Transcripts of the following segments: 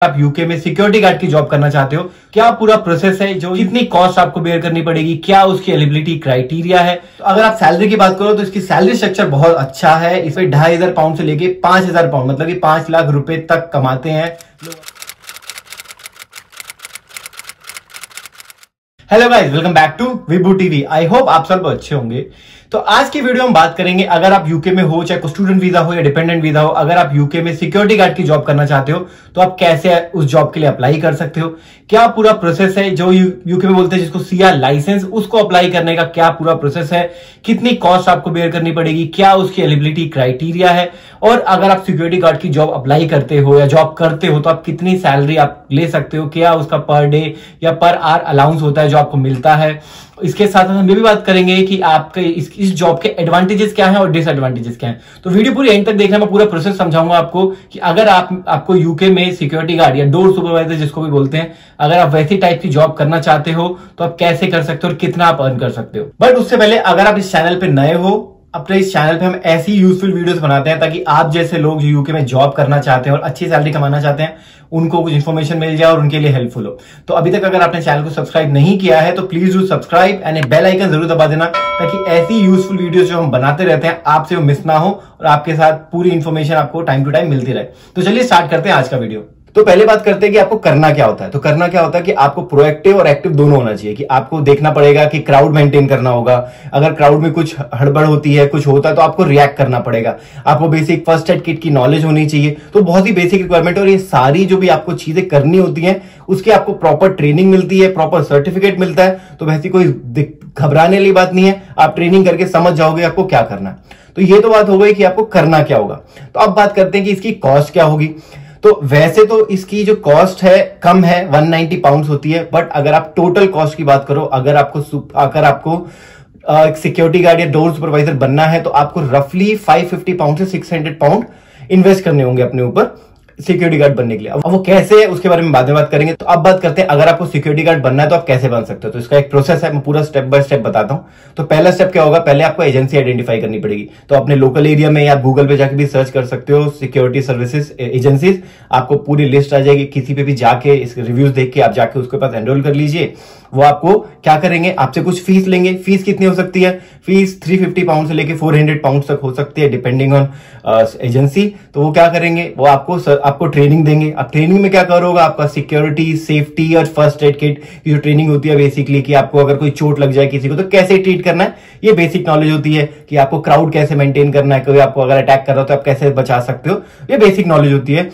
आप यूके में security guard की जॉब करना चाहते हो, क्या पूरा प्रोसेस है, जो कितनी कॉस्ट आपको बेयर करनी पड़ेगी, क्या उसकी एलिजिबिलिटी क्राइटेरिया है। तो अगर आप सैलरी की बात करो तो इसकी सैलरी स्ट्रक्चर बहुत अच्छा है। इसमें 2500 पाउंड से लेके 5000 पाउंड मतलब कि 5 लाख रुपए तक कमाते हैं। Hello guys, welcome back to Vibhu TV. I hope आप सब अच्छे होंगे। तो आज की वीडियो हम बात करेंगे, अगर आप यूके में हो, चाहे स्टूडेंट वीजा हो या डिपेंडेंट वीजा हो, अगर आप यूके में सिक्योरिटी गार्ड की जॉब करना चाहते हो तो आप कैसे उस जॉब के लिए अप्लाई कर सकते हो, क्या पूरा प्रोसेस है, जो यूके में बोलते हैं जिसको सीआर लाइसेंस, उसको अप्लाई करने का क्या पूरा प्रोसेस है, कितनी कॉस्ट आपको बेयर करनी पड़ेगी, क्या उसकी एलिजिबिलिटी क्राइटेरिया है, और अगर आप सिक्योरिटी गार्ड की जॉब अप्लाई करते हो या जॉब करते हो तो आप कितनी सैलरी आप ले सकते हो, क्या उसका पर डे या पर आवर अलाउंस होता है जो आपको मिलता है। इसके साथ साथ हम ये भी बात करेंगे कि आपके इस जॉब के एडवांटेजेस क्या हैं और डिसएडवांटेजेस क्या हैं। तो वीडियो पूरी एंड तक देखना, मैं पूरा प्रोसेस समझाऊंगा आपको कि अगर आपको यूके में सिक्योरिटी गार्ड या डोर सुपरवाइजर जिसको भी बोलते हैं, अगर आप वैसी टाइप की जॉब करना चाहते हो तो आप कैसे कर सकते हो और कितना आप अर्न कर सकते हो। बट उससे पहले अगर आप इस चैनल पे नए हो, अपने इस चैनल पे हम ऐसी यूजफुल वीडियोस बनाते हैं ताकि आप जैसे लोग जो यूके में जॉब करना चाहते हैं और अच्छी सैलरी कमाना चाहते हैं उनको कुछ इन्फॉर्मेशन मिल जाए और उनके लिए हेल्पफुल हो। तो अभी तक अगर आपने चैनल को सब्सक्राइब नहीं किया है तो please do subscribe and bell icon जरूर दबा देना ताकि ऐसी यूजफुल वीडियोस जो हम बनाते रहते हैं आपसे वो मिस ना हो और आपके साथ पूरी इन्फॉर्मेशन आपको टाइम टू टाइम मिलती रहे। तो चलिए स्टार्ट करते हैं आज का वीडियो। तो पहले बात करते हैं कि आपको करना क्या होता है। तो करना क्या होता है कि आपको प्रोएक्टिव और एक्टिव दोनों होना चाहिए, कि आपको देखना पड़ेगा कि क्राउड मेंटेन करना होगा। अगर क्राउड में कुछ हड़बड़ होती है, कुछ होता है तो आपको रिएक्ट करना पड़ेगा। आपको बेसिक फर्स्ट एड किट की नॉलेज होनी चाहिए। तो बहुत ही बेसिक रिक्वायरमेंट है और ये सारी जो भी आपको चीजें करनी होती हैं उसकी आपको प्रॉपर ट्रेनिंग मिलती है, प्रॉपर सर्टिफिकेट मिलता है। तो वैसी कोई घबराने वाली बात नहीं है, आप ट्रेनिंग करके समझ जाओगे आपको क्या करना है। तो ये तो बात हो गई कि आपको करना क्या होगा। तो अब बात करते हैं कि इसकी कॉस्ट क्या होगी। तो वैसे तो इसकी जो कॉस्ट है कम है, 190 पाउंड्स होती है। बट अगर आप टोटल कॉस्ट की बात करो, अगर आपको सिक्योरिटी गार्ड या डोर सुपरवाइजर बनना है तो आपको रफली 550 पाउंड से 600 पाउंड इन्वेस्ट करने होंगे अपने ऊपर सिक्योरिटी गार्ड बनने के लिए। अब वो कैसे है उसके बारे में बाद में बात करेंगे। तो अब बात करते हैं अगर आपको सिक्योरिटी गार्ड बनना है तो आप कैसे बन सकते हो। तो इसका एक प्रोसेस है, मैं पूरा स्टेप बाय स्टेप बताता हूं। तो पहला स्टेप क्या होगा, पहले आपको एजेंसी आइडेंटिफाई करनी पड़ेगी। तो अपने लोकल एरिया में या गूगल पे जाके भी सर्च कर सकते हो सिक्योरिटी सर्विसेज एजेंसीज, आपको पूरी लिस्ट आ जाएगी। किसी पे भी जाके इसके रिव्यूज देख के आप जाके उसके पास एनरोल कर लीजिए। वो आपको क्या करेंगे, आपसे कुछ फीस लेंगे। फीस कितनी हो सकती है, फीस 350 पाउंड से लेके 400 पाउंड तक हो सकती है डिपेंडिंग ऑन एजेंसी। तो वो क्या करेंगे, वो आपको ट्रेनिंग देंगे। अब ट्रेनिंग में क्या करोगे, आपका सिक्योरिटी, सेफ्टी और फर्स्ट एड किट की जो ट्रेनिंग होती है बेसिकली, कि आपको अगर कोई चोट लग जाए किसी को तो कैसे ट्रीट करना है, ये बेसिक नॉलेज होती है। कि आपको क्राउड कैसे मेंटेन करना है, कोई आपको अगर अटैक कर रहा हो तो आप कैसे बचा सकते हो, ये बेसिक नॉलेज होती है।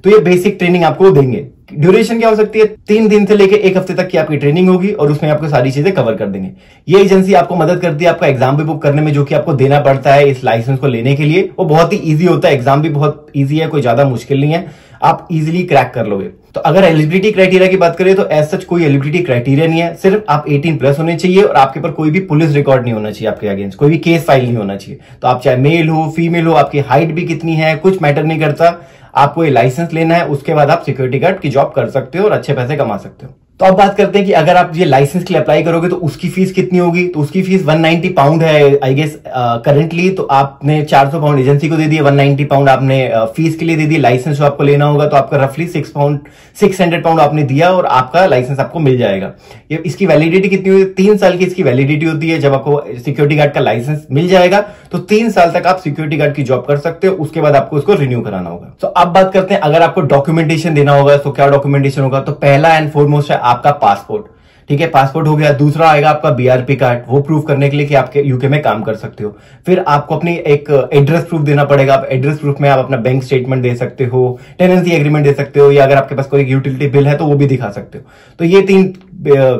तो ये बेसिक ट्रेनिंग आपको देंगे। ड्यूरेशन क्या हो सकती है, 3 दिन से लेकर 1 हफ्ते तक की आपकी ट्रेनिंग होगी और उसमें आपको सारी चीजें कवर कर देंगे। ये एजेंसी आपको मदद करती है आपका एग्जाम भी बुक करने में, जो कि आपको देना पड़ता है इस लाइसेंस को लेने के लिए। वो बहुत ही इजी होता है, एग्जाम भी बहुत इजी है, कोई ज्यादा मुश्किल नहीं है, आप इजीली क्रैक कर लोगे। तो अगर एलिजिबिलिटी क्राइटेरिया की बात करें तो एज सच कोई एलिजिबिलिटी क्राइटेरिया नहीं है, सिर्फ आप 18+ होने चाहिए और आपके ऊपर कोई भी पुलिस रिकॉर्ड नहीं होना चाहिए, आपके अगेंस्ट कोई भी केस फाइल नहीं होना चाहिए। तो आप चाहे मेल हो फीमेल हो, आपकी हाइट भी कितनी है कुछ मैटर नहीं करता, आपको ये लाइसेंस लेना है, उसके बाद आप सिक्योरिटी गार्ड की जॉब कर सकते हो और अच्छे पैसे कमा सकते हो। तो अब बात करते हैं कि अगर आप ये लाइसेंस के लिए अप्लाई करोगे तो उसकी फीस कितनी होगी। तो उसकी फीस 190 पाउंड है आई गेस करंटली। तो आपने 400 पाउंड एजेंसी को दे दिए, 190 पाउंड आपने फीस के लिए दे दी। लाइसेंस जो आपको लेना होगा तो आपका रफली 600 पाउंड आपने दिया और आपका लाइसेंस आपको मिल जाएगा। ये इसकी वैलिडिटी कितनी होती है, 3 साल की इसकी वैलिडिटी होती है। जब आपको सिक्योरिटी गार्ड का लाइसेंस मिल जाएगा तो 3 साल तक आप सिक्योरिटी गार्ड की जॉब कर सकते हो, उसके बाद आपको उसको रिन्यू कराना होगा। तो अब बात करते हैं अगर आपको डॉक्यूमेंटेशन देना होगा तो क्या डॉक्यूमेंटेशन होगा। तो पहला एंड फॉरमोस्ट है आपका पासपोर्ट। ठीक है, पासपोर्ट हो गया। दूसरा आएगा आपका बीआरपी कार्ड, वो प्रूव करने के लिए कि आपके यूके में काम कर सकते हो। फिर आपको अपनी एक एड्रेस प्रूफ देना पड़ेगा। आप एड्रेस प्रूफ में आप अपना बैंक स्टेटमेंट दे सकते हो, टेनेंसी एग्रीमेंट दे सकते हो, या अगर आपके पास कोई यूटिलिटी बिल है तो वो भी दिखा सकते हो। तो ये 3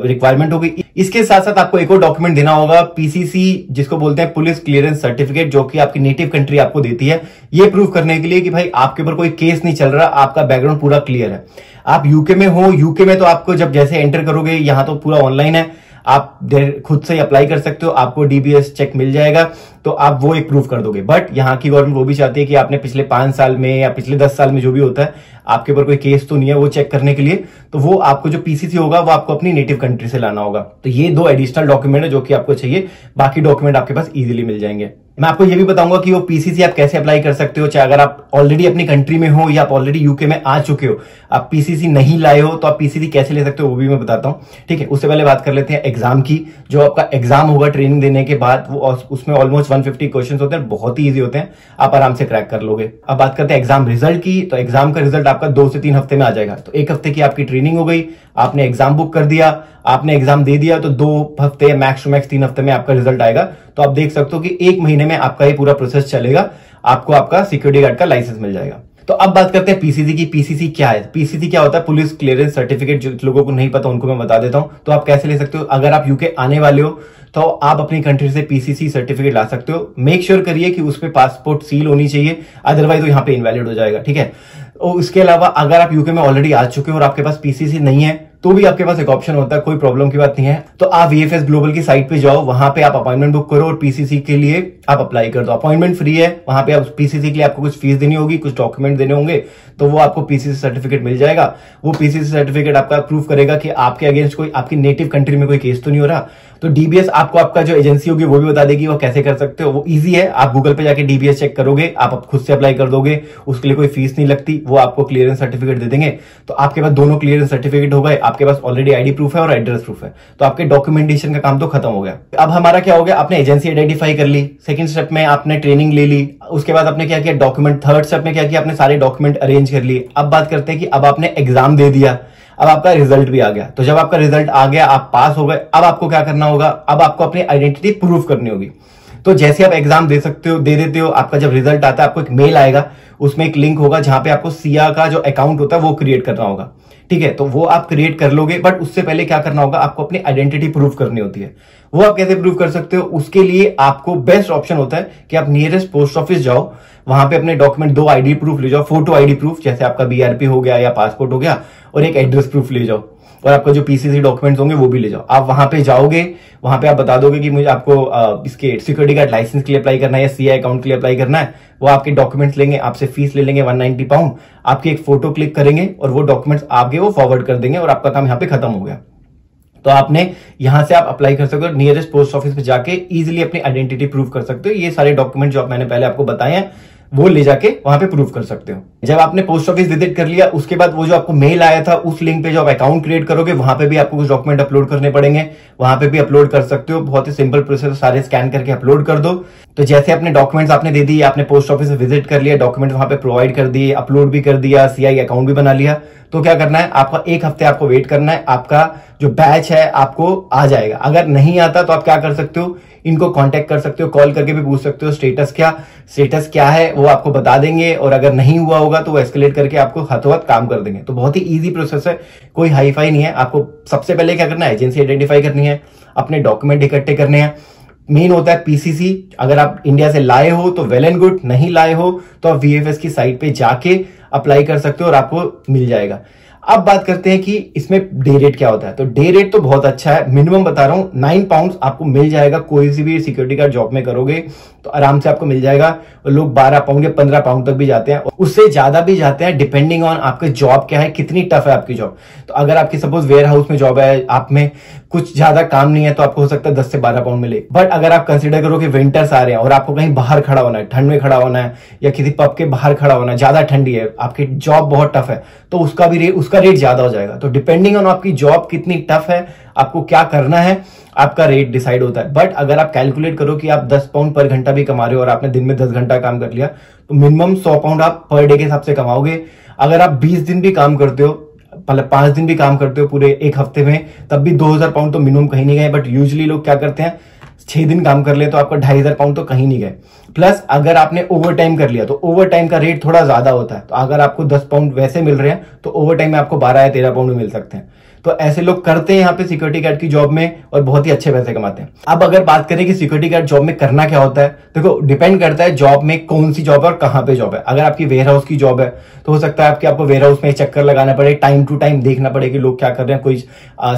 रिक्वायरमेंट हो गई। इसके साथ साथ आपको एक और डॉक्यूमेंट देना होगा, पीसीसी जिसको बोलते हैं पुलिस क्लियरेंस सर्टिफिकेट, जो कि आपकी नेटिव कंट्री आपको देती है, ये प्रूव करने के लिए कि भाई आपके ऊपर कोई केस नहीं चल रहा, आपका बैकग्राउंड पूरा क्लियर है। आप यूके में हो, यूके में तो आपको जब जैसे एंटर करोगे, यहां तो पूरा ऑनलाइन है, आप खुद से अप्लाई कर सकते हो, आपको डीबीएस चेक मिल जाएगा, तो आप वो एक प्रूफ कर दोगे। बट यहाँ की गवर्नमेंट वो भी चाहती है कि आपने पिछले 5 साल में या पिछले 10 साल में जो भी होता है, आपके ऊपर कोई केस तो नहीं है, वो चेक करने के लिए। तो वो आपको जो पीसीसी होगा वो आपको अपनी नेटिव कंट्री से लाना होगा। तो ये 2 एडिशनल डॉक्यूमेंट है जो कि आपको चाहिए, बाकी डॉक्यूमेंट आपके पास इजीली मिल जाएंगे। मैं आपको ये भी बताऊंगा कि वो पीसीसी आप कैसे अप्लाई कर सकते हो, चाहे अगर आप ऑलरेडी अपनी कंट्री में हो या आप ऑलरेडी यूके में आ चुके हो, आप पीसीसी नहीं लाए हो तो आप पीसीसी कैसे ले सकते हो वो भी मैं बताता हूं। ठीक है, उससे पहले बात कर लेते हैं एग्जाम की। जो आपका एग्जाम होगा ट्रेनिंग देने के बाद, वो उसमें ऑलमोस्ट 150 क्वेश्चन होते हैं, बहुत ही ईजी होते हैं, आप आराम से क्रैक कर लोगे। अब बात करते हैं एग्जाम रिजल्ट की। तो एग्जाम का रिजल्ट आपका 2 से 3 हफ्ते में आ जाएगा। तो 1 हफ्ते की आपकी ट्रेनिंग हो गई, आपने एग्जाम बुक कर दिया, आपने एग्जाम दे दिया, तो 2 हफ्ते या मैक्स टू मैक्स 3 हफ्ते में आपका रिजल्ट आएगा। तो आप देख सकते हो कि 1 महीने में आपका ये पूरा प्रोसेस चलेगा, आपको आपका सिक्योरिटी गार्ड का लाइसेंस मिल जाएगा। तो अब बात करते हैं पीसीसी की। पीसीसी क्या है? पीसीसी क्या होता है? Police clearance certificate. जो लोगों को नहीं पता उनको मैं बता देता हूं। तो आप कैसे ले सकते हो? अगर आप यूके आने वाले हो तो आप अपनी कंट्री से पीसीसी सर्टिफिकेट ला सकते हो। मेक श्योर करिए कि उस पर पासपोर्ट सील होनी चाहिए, अदरवाइज वो यहां पे इनवैलिड हो जाएगा। ठीक है, और इसके अलावा अगर आप यूके में ऑलरेडी आ चुके हो और आपके पास पीसीसी नहीं है तो भी आपके पास एक ऑप्शन होता है, कोई प्रॉब्लम की बात नहीं है। तो आप वीएफएस ग्लोबल की साइट पे जाओ, वहां पे आप अपॉइंटमेंट बुक करो और पीसीसी के लिए आप अप्लाई कर दो। अपॉइंटमेंट फ्री है, वहां पे आप पीसीसी के लिए आपको कुछ फीस देनी होगी, कुछ डॉक्यूमेंट देने होंगे, तो वो आपको पीसीसी सर्टिफिकेट मिल जाएगा। वो पीसीसी सर्टिफिकेट आपका प्रूव करेगा कि आपके अगेंस्ट कोई, आपकी नेटिव कंट्री में कोई केस तो नहीं हो रहा। तो डीबीएस आपको आपका जो एजेंसी होगी वो भी बता देगी वो कैसे कर सकते हो। वो इजी है, आप गूगल पे जाके डीबीएस चेक करोगे, आप खुद से अप्लाई कर दोगे, उसके लिए कोई फीस नहीं लगती, वो आपको क्लियरेंस सर्टिफिकेट दे देंगे। तो आपके पास दोनों क्लियरेंस सर्टिफिकेट हो गए, आपके पास ऑलरेडी आईडी प्रूफ है और एड्रेस प्रूफ है, तो आपके डॉक्यूमेंटेशन का काम तो खत्म हो गया। अब हमारा क्या हो गया? आपने एजेंसी आइडेंटिफाई कर ली, सेकंड स्टेप में आपने ट्रेनिंग ले ली, उसके बाद आपने क्या किया? डॉक्यूमेंट। थर्ड स्टेप में क्या किया? आपने सारे डॉक्यूमेंट अरेंज कर लिए। अब बात करते हैं कि अब आपने एग्जाम दे दिया, अब आपका रिजल्ट भी आ गया। तो जब आपका रिजल्ट आ गया, आप पास हो गए, अब आपको क्या करना होगा? अब आपको अपनी आइडेंटिटी प्रूव करनी होगी। तो जैसे आप एग्जाम दे सकते हो, दे देते हो, आपका जब रिजल्ट आता है आपको एक मेल आएगा, उसमें एक लिंक होगा जहां पे आपको सिया का जो अकाउंट होता है वो क्रिएट करना होगा। ठीक है, तो वो आप क्रिएट कर लोगे, बट उससे पहले क्या करना होगा? आपको अपनी आइडेंटिटी प्रूव करनी होती है। वो आप कैसे प्रूव कर सकते हो? उसके लिए आपको बेस्ट ऑप्शन होता है कि आप नियरेस्ट पोस्ट ऑफिस जाओ, वहां पे अपने डॉक्यूमेंट 2 आईडी प्रूफ ले जाओ, फोटो आईडी प्रूफ, जैसे आपका बीआरपी हो गया या पासपोर्ट हो गया, और एक एड्रेस प्रूफ ले जाओ, और आपका जो पीसीसी डॉक्यूमेंट्स होंगे वो भी ले जाओ। आप वहां पे जाओगे, वहां पे आप बता दोगे कि मुझे आपको इसके सिक्योरिटी गार्ड लाइसेंस के लिए अप्लाई करना है या सीआई अकाउंट के लिए अप्लाई करना है। वो आपके डॉक्यूमेंट्स लेंगे, आपसे फीस ले लेंगे 190 पाउंड, आपकी एक फोटो क्लिक करेंगे और वो डॉक्यूमेंट्स आपके वो फॉरवर्ड कर देंगे और आपका काम यहाँ पे खत्म हो गया। तो आपने यहां से आप अप्लाई कर सकते हो, नियरेस्ट पोस्ट ऑफिस पे जाके इजीली अपनी आइडेंटिटी प्रूव कर सकते हो। ये सारे डॉक्यूमेंट जो मैंने पहले आपको बताए हैं वो ले जाके वहां पे प्रूव कर सकते हो। जब आपने पोस्ट ऑफिस विजिट कर लिया, उसके बाद वो जो आपको मेल आया था उस लिंक पे जो आप अकाउंट क्रिएट करोगे, वहां पे भी आपको कुछ डॉक्यूमेंट अपलोड करने पड़ेंगे, वहां पे भी अपलोड कर सकते हो। बहुत ही सिंपल प्रोसेस, सारे स्कैन करके अपलोड कर दो। तो जैसे अपने डॉक्यूमेंट्स आपने दे दिए, आपने पोस्ट ऑफिस विजिट कर लिया, डॉक्यूमेंट वहां पे प्रोवाइड कर दिए, अपलोड भी कर दिया, सीआई अकाउंट भी बना लिया, तो क्या करना है? आपका 1 हफ्ते आपको वेट करना है, आपका जो बैच है आपको आ जाएगा। अगर नहीं आता तो आप क्या कर सकते हो? इनको कांटेक्ट कर सकते हो, कॉल करके भी पूछ सकते हो स्टेटस क्या है, वो आपको बता देंगे, और अगर नहीं हुआ होगा तो वो एस्केलेट करके आपको हाथों हाथ काम कर देंगे। तो बहुत ही इजी प्रोसेस है, कोई हाई फाई नहीं है। आपको सबसे पहले क्या करना है? एजेंसी आइडेंटिफाई करनी है, अपने डॉक्यूमेंट इकट्ठे करने हैं। मेन होता है पीसीसी। अगर आप इंडिया से लाए हो तो वेल एंड गुड, नहीं लाए हो तो आप वीएफएस की साइट पे जाके अप्लाई कर सकते हो और आपको मिल जाएगा। अब बात करते हैं कि इसमें डे रेट क्या होता है। तो डे रेट तो बहुत अच्छा है, मिनिमम बता रहा हूं 9 पाउंड आपको मिल जाएगा। कोई सी भी सिक्योरिटी गार्ड जॉब में करोगे तो आराम से आपको मिल जाएगा। और लोग 12 पाउंड या 15 पाउंड तक भी जाते हैं, उससे ज्यादा भी जाते हैं, डिपेंडिंग ऑन आपका जॉब क्या है, कितनी टफ है आपकी जॉब। तो अगर आपकी सपोज वेयर हाउस में जॉब है, आप में कुछ ज्यादा काम नहीं है, तो आपको हो सकता है 10 से 12 पाउंड मिले। बट अगर आप कंसिडर करो कि विंटर्स आ रहे हैं और आपको कहीं बाहर खड़ा होना है, ठंड में खड़ा होना है, या किसी पब के बाहर खड़ा होना है, ज्यादा ठंडी है, आपकी जॉब बहुत टफ है, तो उसका रेट ज्यादा हो जाएगा। तो डिपेंडिंग ऑन आपकी जॉब कितनी टफ है, आपको क्या करना है, आपका रेट डिसाइड होता है। बट अगर आप कैलकुलेट करो कि आप 10 पाउंड पर घंटा भी कमा रहे हो और आपने दिन में 10 घंटा काम कर लिया, तो मिनिमम 100 पाउंड आप पर डे के हिसाब से कमाओगे। अगर आप 20 दिन भी काम करते हो, मतलब 5 दिन भी काम करते हो पूरे 1 हफ्ते में, तब भी 2000 पाउंड तो मिनिमम कहीं नहीं गए। बट यूजुअली लोग क्या करते हैं, 6 दिन काम कर ले तो आपका 2500 पाउंड तो कहीं नहीं गए। प्लस अगर आपने ओवर टाइम कर लिया तो ओवर टाइम का रेट थोड़ा ज्यादा होता है। तो अगर आपको 10 पाउंड वैसे मिल रहे हैं तो ओवर टाइम में आपको 12 या 13 पाउंड मिल सकते हैं। तो ऐसे लोग करते हैं यहाँ पे सिक्योरिटी गार्ड की जॉब में और बहुत ही अच्छे पैसे कमाते हैं। अब अगर बात करें कि सिक्योरिटी गार्ड जॉब में करना क्या होता है, देखो डिपेंड करता है जॉब में कौन सी जॉब है और कहां पे जॉब है। अगर आपकी वेयर हाउस की जॉब है तो हो सकता है आपको वेयर हाउस में चक्कर लगाना पड़े, टाइम टू टाइम देखना पड़े कि लोग क्या कर रहे हैं, कोई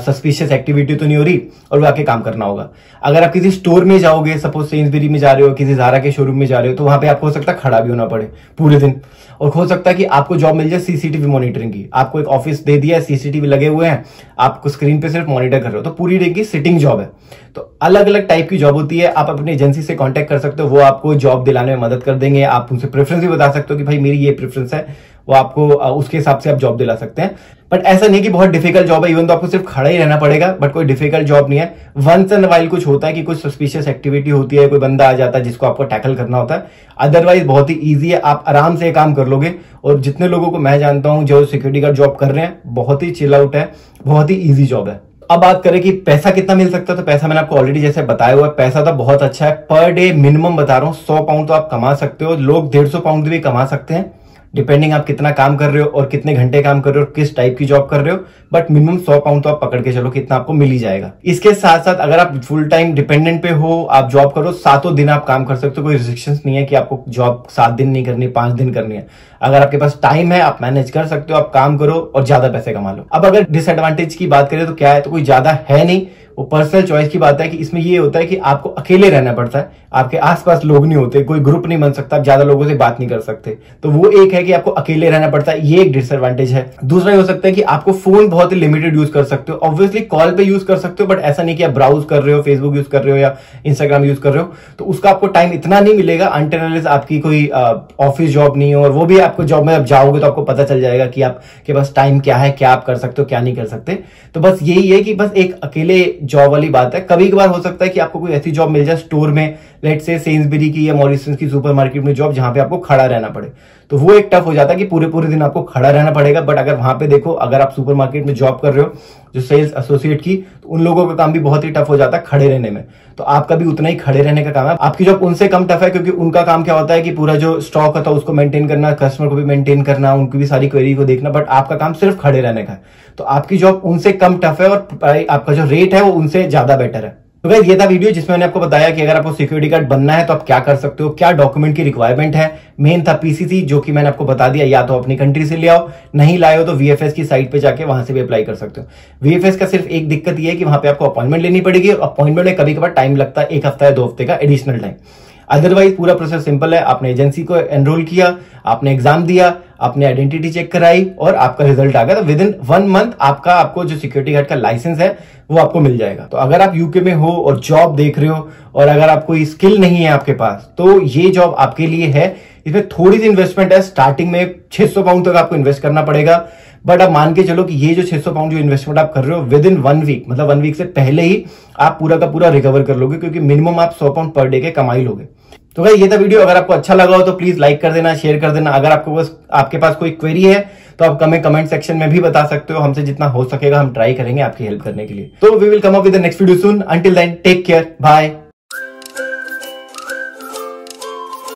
सस्पिशियस एक्टिविटी तो नहीं हो रही, और वो आके काम करना होगा। अगर आप किसी स्टोर में जाओगे, सपोज सेन्सबरी में जा रहे हो, किसी ज़ारा के शोरूम में जा रहे हो, तो वहां पे आपको हो सकता है खड़ा भी होना पड़े पूरे दिन। और हो सकता है कि आपको जॉब मिल जाए सीसीटीवी मॉनिटरिंग की। आपको एक ऑफिस दे दिया है, सीसीटीवी लगे हुए हैं, आपको स्क्रीन पे सिर्फ मॉनिटर कर रहे हो, तो पूरी डे की सिटिंग जॉब है। तो अलग अलग टाइप की जॉब होती है। आप अपनी एजेंसी से कांटेक्ट कर सकते हो, वो आपको जॉब दिलाने में मदद कर देंगे। आप उनसे प्रेफरेंस भी बता सकते हो कि भाई मेरी ये प्रेफरेंस है, वो आपको उसके हिसाब से आप जॉब दिला सकते हैं। बट ऐसा नहीं कि बहुत डिफिकल्ट जॉब है, इवन तो आपको सिर्फ खड़ा ही रहना पड़ेगा, बट कोई डिफिकल्ट जॉब नहीं है। वंस एंड वाइल कुछ होता है कि कुछ सस्पिशियस एक्टिविटी होती है, कोई बंदा आ जाता है जिसको आपको टैकल करना होता है। अदरवाइज बहुत ही ईजी है, आप आराम से काम कर लोगे। और जितने लोगों को मैं जानता हूं जो सिक्योरिटी गार्ड जॉब कर रहे हैं, बहुत ही चिल आउट है, बहुत ही ईजी जॉब है। अब बात करें कि पैसा कितना मिल सकता है, तो पैसा मैंने आपको ऑलरेडी जैसे बताया हुआ है, पैसा तो बहुत अच्छा है। पर डे मिनिमम बता रहा हूं 100 पाउंड तो आप कमा सकते हो। लोग 150 पाउंड भी कमा सकते हैं, डिपेंडिंग आप कितना काम कर रहे हो और कितने घंटे काम कर रहे हो, किस टाइप की जॉब कर रहे हो। बट मिनिमम 100 पाउंड तो आप पकड़ के चलो कितना आपको मिल ही जाएगा। इसके साथ साथ अगर आप फुल टाइम डिपेंडेंट पे हो, आप जॉब करो, 7 दिन आप काम कर सकते हो। कोई रिस्ट्रिक्शंस नहीं है कि आपको जॉब 7 दिन नहीं करनी, 5 दिन करनी है। अगर आपके पास टाइम है, आप मैनेज कर सकते हो, आप काम करो और ज्यादा पैसे कमा लो। अब अगर डिसएडवांटेज की बात करें तो क्या है, तो कोई ज्यादा है नहीं, वो पर्सनल चॉइस की बात है कि इसमें ये होता है कि आपको अकेले रहना पड़ता है, आपके आसपास लोग नहीं होते, कोई ग्रुप नहीं बन सकता, आप ज्यादा लोगों से बात नहीं कर सकते। तो वो एक है कि आपको अकेले रहना पड़ता है, ये एक डिसएडवांटेज है। दूसरा ये हो सकता है कि आपको फोन बहुत ही लिमिटेड यूज कर सकते हो। ऑब्वियसली कॉल पे यूज कर सकते हो, बट ऐसा नहीं कि आप ब्राउज कर रहे हो, फेसबुक यूज कर रहे हो या इंस्टाग्राम यूज कर रहे हो, तो उसका आपको टाइम इतना नहीं मिलेगा अनटिल अनलेस आपकी कोई ऑफिस जॉब नहीं हो। और वो भी आपको जॉब में आप जाओगे तो आपको पता चल जाएगा कि आपके पास टाइम क्या है, क्या आप कर सकते हो, क्या नहीं कर सकते। तो बस यही है कि बस एक अकेले जॉब वाली बात है। कभी कभार हो सकता है कि आपको कोई ऐसी जॉब मिल जाए स्टोर में, लेट्स से सेन्सबरी की या मॉरिसन्स की सुपरमार्केट में जॉब, जहां पे आपको खड़ा रहना पड़े, तो वो एक टफ हो जाता है कि पूरे पूरे दिन आपको खड़ा रहना पड़ेगा। बट अगर वहां पे देखो, अगर आप सुपरमार्केट में जॉब कर रहे हो जो सेल्स एसोसिएट की, तो उन लोगों का काम भी बहुत ही टफ हो जाता है खड़े रहने में। तो आपका भी उतना ही खड़े रहने का काम है। आपकी जॉब उनसे कम टफ है, क्योंकि उनका काम क्या होता है कि पूरा जो स्टॉक होता है उसको मेंटेन करना, कस्टमर को भी मेंटेन करना, उनकी भी सारी क्वेरी को देखना। बट आपका काम सिर्फ खड़े रहने का है, तो आपकी जॉब उनसे कम टफ है और आपका जो रेट है वो उनसे ज्यादा बेटर है। तो गाइस, ये था वीडियो जिसमें मैंने आपको बताया कि अगर आपको सिक्योरिटी गार्ड बनना है तो आप क्या कर सकते हो, क्या डॉक्यूमेंट की रिक्वायरमेंट है। मेन था पीसीसी, जो कि मैंने आपको बता दिया, या तो अपनी कंट्री से ले आओ, नहीं लाए हो तो वीएफएस की साइट पे जाके वहां से भी अप्लाई कर सकते हो। वीएफएस का सिर्फ एक दिक्कत ये है कि वहां पे आपको अपॉइंटमेंट लेनी पड़ेगी, और अपॉइंटमेंट में कभी कभार टाइम लगता है, 1 हफ्ता या 2 हफ्ते का एडिशनल टाइम। अदरवाइज पूरा प्रोसेस सिंपल है। आपने एजेंसी को एनरोल किया, आपने एग्जाम दिया, आपने आइडेंटिटी चेक कराई और आपका रिजल्ट आ गया, तो विद इन 1 मंथ आपको जो सिक्योरिटी गार्ड का लाइसेंस है वो आपको मिल जाएगा। तो अगर आप यूके में हो और जॉब देख रहे हो और अगर आप कोई स्किल नहीं है आपके पास, तो ये जॉब आपके लिए है। इसमें थोड़ी सी इन्वेस्टमेंट है, स्टार्टिंग में 600 पाउंड तक आपको इन्वेस्ट करना पड़ेगा। बट आप मान के चलो कि ये जो 600 पाउंड जो इन्वेस्टमेंट आप कर रहे हो, विद इन 1 वीक, मतलब 1 वीक से पहले ही आप पूरा का पूरा रिकवर कर लोगे, क्योंकि मिनिमम आप 100 पाउंड पर डे के कमाई लोगे। तो भाई, ये था वीडियो। अगर आपको अच्छा लगा हो तो प्लीज लाइक कर देना, शेयर कर देना। अगर आपके पास कोई क्वेरी है तो आप कमेंट सेक्शन में भी बता सकते हो। हमसे जितना हो सकेगा हम ट्राई करेंगे आपकी हेल्प करने के लिए। तो we will come up with the next video soon. Until then, take care, bye.